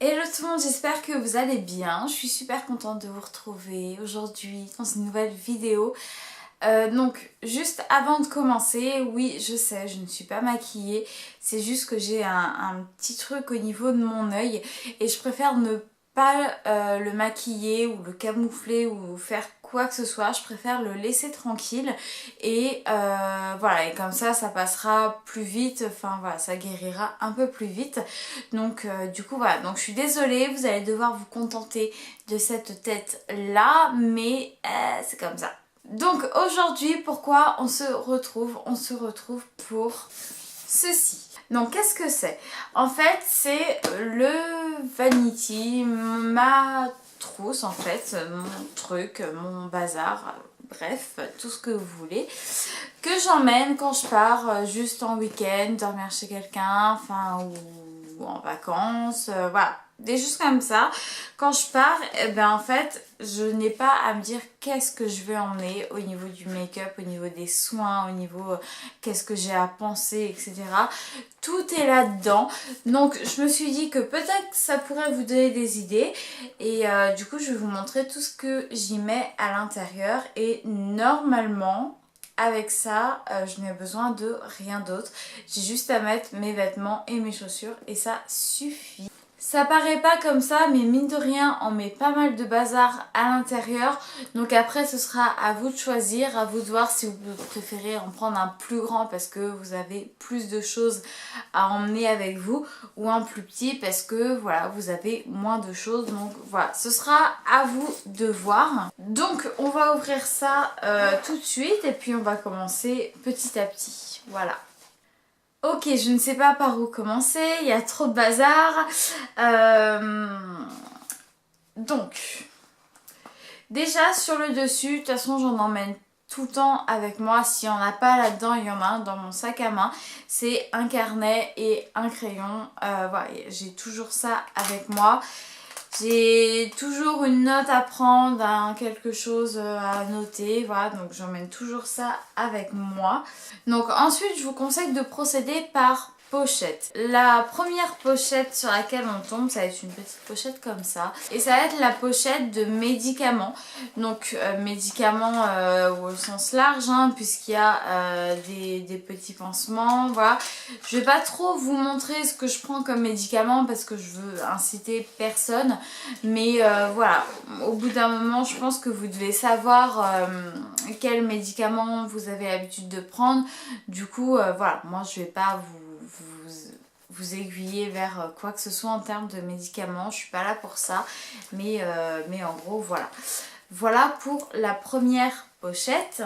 Hello tout le monde, j'espère que vous allez bien. Je suis super contente de vous retrouver aujourd'hui dans une nouvelle vidéo. Donc juste avant de commencer, oui je sais, je ne suis pas maquillée. C'est juste que j'ai un petit truc au niveau de mon œil et je préfère ne pas le maquiller ou le camoufler ou faire quoi que ce soit. Je préfère le laisser tranquille et voilà, et comme ça passera plus vite, enfin voilà, ça guérira un peu plus vite. Donc du coup voilà, donc je suis désolée, vous allez devoir vous contenter de cette tête là, mais c'est comme ça. Donc aujourd'hui, pourquoi on se retrouve? On se retrouve pour ceci. Donc qu'est-ce que c'est? En fait c'est le vanity, ma trousse en fait, mon truc, mon bazar, bref, tout ce que vous voulez, que j'emmène quand je pars juste en week-end, dormir chez quelqu'un, enfin ou en vacances, voilà. Des choses comme ça. Quand je pars, eh ben en fait, je n'ai pas à me dire qu'est-ce que je vais emmener au niveau du make-up, au niveau des soins, au niveau qu'est-ce que j'ai à penser, etc. Tout est là-dedans. Donc je me suis dit que peut-être ça pourrait vous donner des idées. Et du coup, je vais vous montrer tout ce que j'y mets à l'intérieur. Et normalement, avec ça, je n'ai besoin de rien d'autre. J'ai juste à mettre mes vêtements et mes chaussures et ça suffit. Ça paraît pas comme ça, mais mine de rien, on met pas mal de bazar à l'intérieur. Donc après, ce sera à vous de choisir, à vous de voir si vous préférez en prendre un plus grand parce que vous avez plus de choses à emmener avec vous, ou un plus petit parce que voilà, vous avez moins de choses. Donc voilà, ce sera à vous de voir. Donc on va ouvrir ça tout de suite et puis on va commencer petit à petit. Voilà. Ok, je ne sais pas par où commencer, il y a trop de bazar. Donc, déjà sur le dessus, de toute façon j'en emmène tout le temps avec moi. S'il n'y en a pas là-dedans, il y en a un dans mon sac à main. C'est un carnet et un crayon. Voilà, j'ai toujours ça avec moi. J'ai toujours une note à prendre, quelque chose à noter, voilà, donc j'emmène toujours ça avec moi. Donc ensuite, je vous conseille de procéder par pochette. La première pochette sur laquelle on tombe, ça va être une petite pochette comme ça. Et ça va être la pochette de médicaments. Donc médicaments au sens large, hein, puisqu'il y a des petits pansements, voilà. Je vais pas trop vous montrer ce que je prends comme médicaments parce que je veux inciter personne. Mais voilà, au bout d'un moment, je pense que vous devez savoir quels médicaments vous avez l'habitude de prendre. Du coup, voilà, moi je vais pas vous aiguiller vers quoi que ce soit en termes de médicaments. Je suis pas là pour ça. Mais en gros, voilà. Voilà pour la première pochette.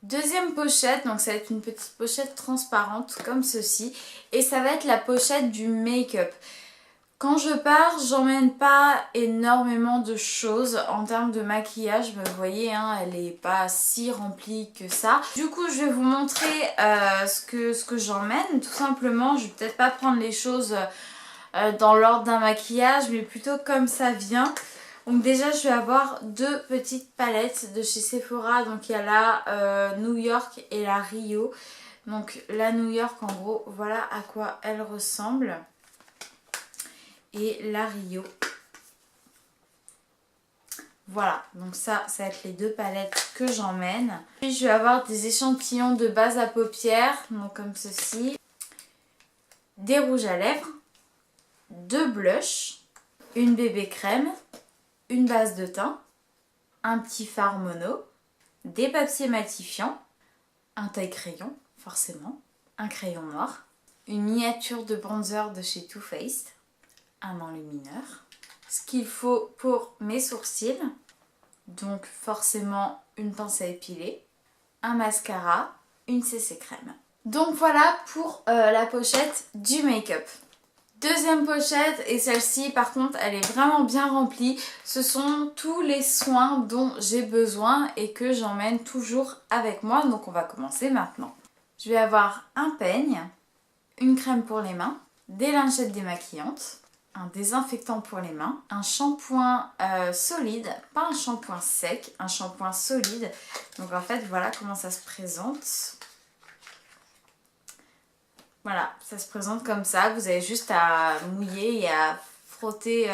Deuxième pochette, donc ça va être une petite pochette transparente comme ceci. Et ça va être la pochette du make-up. Quand je pars, j'emmène pas énormément de choses en termes de maquillage. Vous voyez, hein, elle est pas si remplie que ça. Du coup, je vais vous montrer ce que j'emmène. Tout simplement, je vais peut-être pas prendre les choses dans l'ordre d'un maquillage, mais plutôt comme ça vient. Donc déjà, je vais avoir deux petites palettes de chez Sephora. Donc il y a la New York et la Rio. Donc la New York, en gros, voilà à quoi elle ressemble. Et la Rio. Voilà, donc ça va être les deux palettes que j'emmène. Puis je vais avoir des échantillons de base à paupières, donc comme ceci. Des rouges à lèvres, deux blushs, une bébé crème, une base de teint, un petit fard mono, des papiers matifiants, un taille-crayon, forcément, un crayon noir, une miniature de bronzer de chez Too Faced, un enlumineur, ce qu'il faut pour mes sourcils, donc forcément une pince à épiler, un mascara, une CC crème. Donc voilà pour la pochette du make-up. Deuxième pochette, et celle-ci par contre elle est vraiment bien remplie. Ce sont tous les soins dont j'ai besoin et que j'emmène toujours avec moi. Donc on va commencer maintenant. Je vais avoir un peigne, une crème pour les mains, des lingettes démaquillantes, un désinfectant pour les mains, un shampoing solide, pas un shampoing sec, un shampoing solide. Donc en fait voilà comment ça se présente. Voilà, ça se présente comme ça, vous avez juste à mouiller et à frotter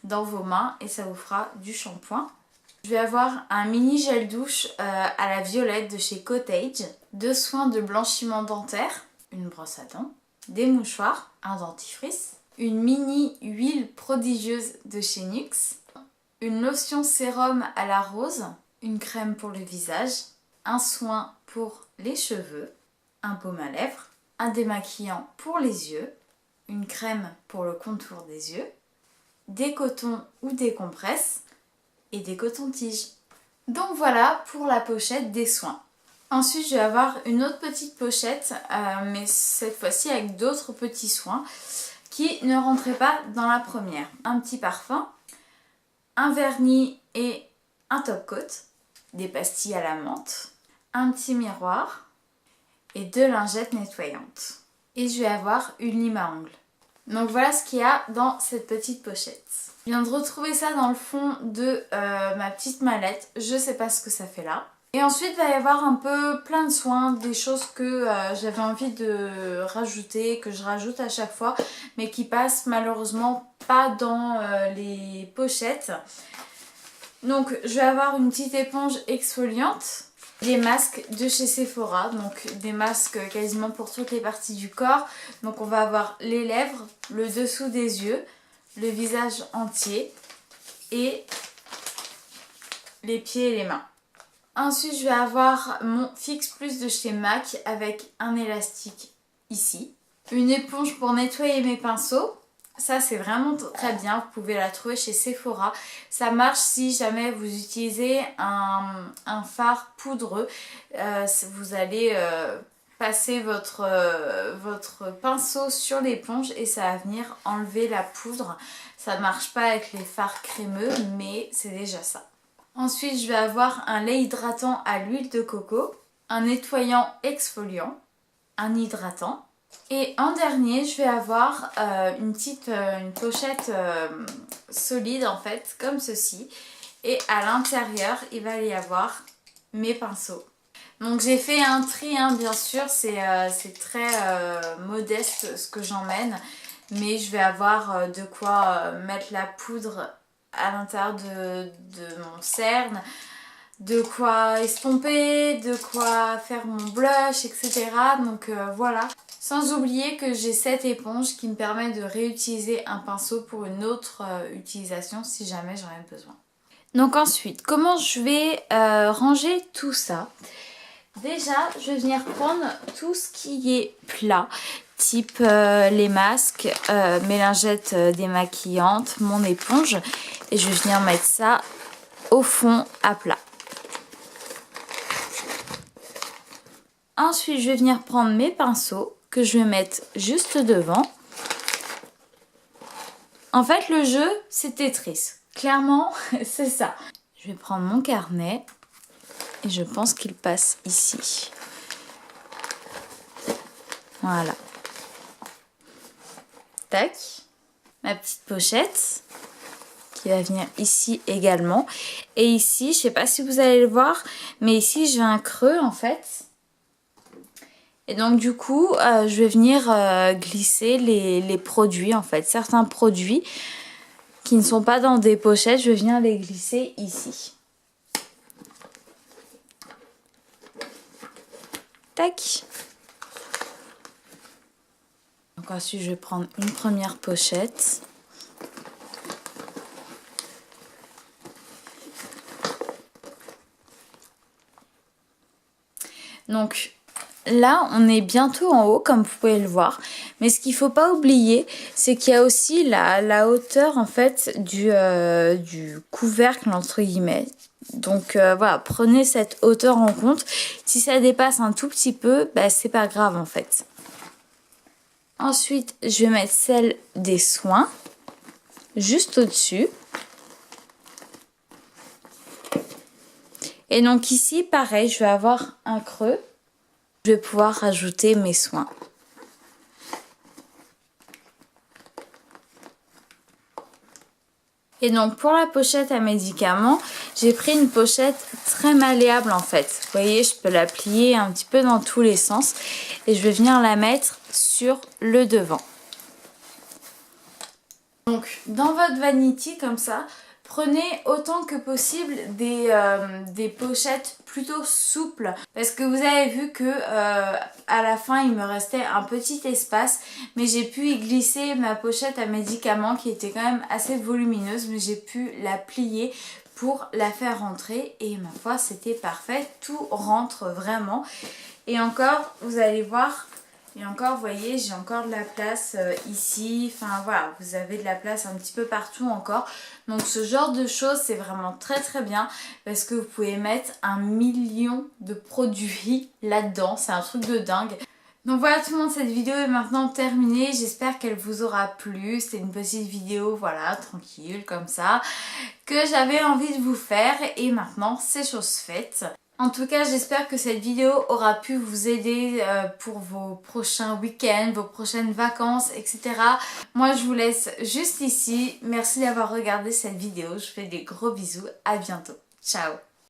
dans vos mains et ça vous fera du shampoing. Je vais avoir un mini gel douche à la violette de chez Cottage, 2 soins de blanchiment dentaire, une brosse à dents, des mouchoirs, un dentifrice, une mini huile prodigieuse de chez NYX, une lotion sérum à la rose, une crème pour le visage, un soin pour les cheveux, un baume à lèvres, un démaquillant pour les yeux, une crème pour le contour des yeux, des cotons ou des compresses et des cotons-tiges. Donc voilà pour la pochette des soins. Ensuite je vais avoir une autre petite pochette, mais cette fois-ci avec d'autres petits soins qui ne rentraient pas dans la première. Un petit parfum, un vernis et un top coat, des pastilles à la menthe, un petit miroir et 2 lingettes nettoyantes. Et je vais avoir une lime à ongles. Donc voilà ce qu'il y a dans cette petite pochette. Je viens de retrouver ça dans le fond de ma petite mallette. Je sais pas ce que ça fait là. Et ensuite il va y avoir un peu plein de soins, des choses que j'avais envie de rajouter, que je rajoute à chaque fois, mais qui passent malheureusement pas dans les pochettes. Donc je vais avoir une petite éponge exfoliante, des masques de chez Sephora, donc des masques quasiment pour toutes les parties du corps. Donc on va avoir les lèvres, le dessous des yeux, le visage entier et les pieds et les mains. Ensuite je vais avoir mon Fix Plus de chez MAC avec un élastique ici. Une éponge pour nettoyer mes pinceaux. Ça c'est vraiment très bien, vous pouvez la trouver chez Sephora. Ça marche si jamais vous utilisez un fard poudreux. Vous allez passer votre pinceau sur l'éponge et ça va venir enlever la poudre. Ça ne marche pas avec les fards crémeux, mais c'est déjà ça. Ensuite je vais avoir un lait hydratant à l'huile de coco, un nettoyant exfoliant, un hydratant. Et en dernier, je vais avoir une pochette solide en fait, comme ceci. Et à l'intérieur, il va y avoir mes pinceaux. Donc j'ai fait un tri, hein, bien sûr, c'est très modeste ce que j'emmène. Mais je vais avoir de quoi mettre la poudre à l'intérieur de mon cerne. De quoi estomper, de quoi faire mon blush, etc. Donc voilà. Sans oublier que j'ai cette éponge qui me permet de réutiliser un pinceau pour une autre utilisation si jamais j'en ai besoin. Donc ensuite, comment je vais ranger tout ça? Déjà, je vais venir prendre tout ce qui est plat, type les masques, mes lingettes démaquillantes, mon éponge. Et je vais venir mettre ça au fond à plat. Ensuite, je vais venir prendre mes pinceaux que je vais mettre juste devant. En fait, le jeu, c'est Tetris. Clairement, c'est ça. Je vais prendre mon carnet et je pense qu'il passe ici. Voilà. Tac. Ma petite pochette qui va venir ici également. Et ici, je ne sais pas si vous allez le voir, mais ici, j'ai un creux en fait. Et donc du coup, je vais venir glisser les produits en fait. Certains produits qui ne sont pas dans des pochettes, je vais venir les glisser ici. Tac. Donc ensuite, je vais prendre une première pochette. Donc là, on est bientôt en haut, comme vous pouvez le voir. Mais ce qu'il ne faut pas oublier, c'est qu'il y a aussi la hauteur en fait du couvercle, entre guillemets. Donc voilà, prenez cette hauteur en compte. Si ça dépasse un tout petit peu, bah, c'est pas grave en fait. Ensuite, je vais mettre celle des soins, juste au-dessus. Et donc ici, pareil, je vais avoir un creux. Je vais pouvoir rajouter mes soins. Et donc pour la pochette à médicaments, j'ai pris une pochette très malléable en fait. Vous voyez, je peux la plier un petit peu dans tous les sens. Et je vais venir la mettre sur le devant. Donc dans votre vanity comme ça, prenez autant que possible des pochettes plutôt souples parce que vous avez vu que à la fin il me restait un petit espace, mais j'ai pu y glisser ma pochette à médicaments qui était quand même assez volumineuse, mais j'ai pu la plier pour la faire rentrer et ma foi c'était parfait, tout rentre vraiment. Et encore vous allez voir, et encore, vous voyez, j'ai encore de la place ici. Enfin, voilà, vous avez de la place un petit peu partout encore. Donc, ce genre de choses, c'est vraiment très très bien parce que vous pouvez mettre 1 million de produits là-dedans. C'est un truc de dingue. Donc voilà tout le monde, cette vidéo est maintenant terminée. J'espère qu'elle vous aura plu. C'était une petite vidéo, voilà, tranquille, comme ça, que j'avais envie de vous faire. Et maintenant, c'est chose faite. En tout cas, j'espère que cette vidéo aura pu vous aider pour vos prochains week-ends, vos prochaines vacances, etc. Moi, je vous laisse juste ici. Merci d'avoir regardé cette vidéo. Je vous fais des gros bisous. À bientôt. Ciao.